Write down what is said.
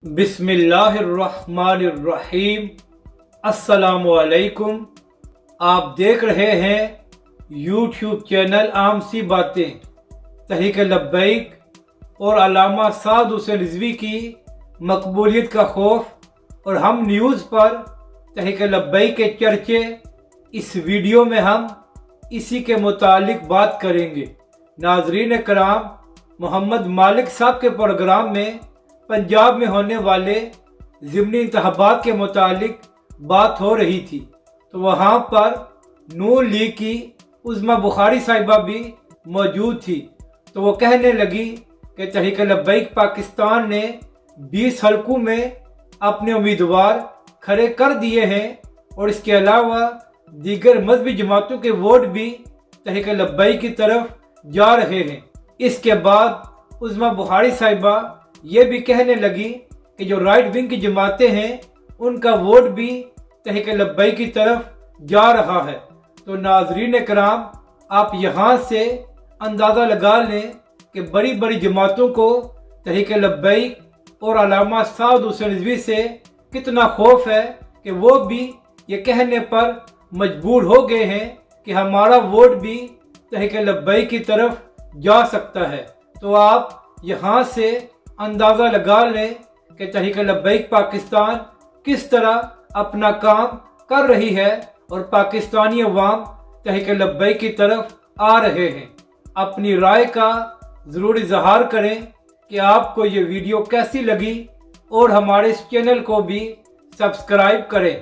बिस्मिल्लाहिर्रहमानिर्रहीम। अस्सलामुअलैकुम। आप देख रहे हैं यूट्यूब चैनल आम सी बातें। तहरीक लब्बैक और अल्लामा साद हुसैन रिजवी की मकबूलियत का खौफ और हम न्यूज़ पर तहरीक लब्बैक के चर्चे, इस वीडियो में हम इसी के मुतालिक बात करेंगे। नाजरीन कराम, मोहम्मद मालिक साहब के प्रोग्राम में पंजाब में होने वाले ज़िमनी इंतखाबात के मुतालिक बात हो रही थी, तो वहाँ पर नून लीग की उज़्मा बुखारी साहिबा भी मौजूद थी। तो वो कहने लगी कि तहरीक लब्बैक पाकिस्तान ने 20 हलकों में अपने उम्मीदवार खड़े कर दिए हैं और इसके अलावा दीगर मजहबी जमातों के वोट भी तहरीक लब्बैक की तरफ जा रहे हैं। इसके बाद उज़्मा बुखारी साहिबा ये भी कहने लगी कि जो राइट विंग की जमातें हैं उनका वोट भी तहरीक लब्बैक की तरफ जा रहा है। तो नाजरीन कराम, आप यहाँ से अंदाज़ा लगा लें कि बड़ी बड़ी जमातों को तहरीक लब्बैक और अल्लामा साद हुसैन रिजवी से कितना खौफ है कि वो भी ये कहने पर मजबूर हो गए हैं कि हमारा वोट भी तहरीक लब्बैक की तरफ जा सकता है। तो आप यहाँ से अंदाज़ा लगा लें कि तहरीक लब्बैक पाकिस्तान किस तरह अपना काम कर रही है और पाकिस्तानी अवाम तहरीक लब्बैक की तरफ आ रहे हैं। अपनी राय का ज़रूर इजहार करें कि आपको ये वीडियो कैसी लगी और हमारे इस चैनल को भी सब्सक्राइब करें।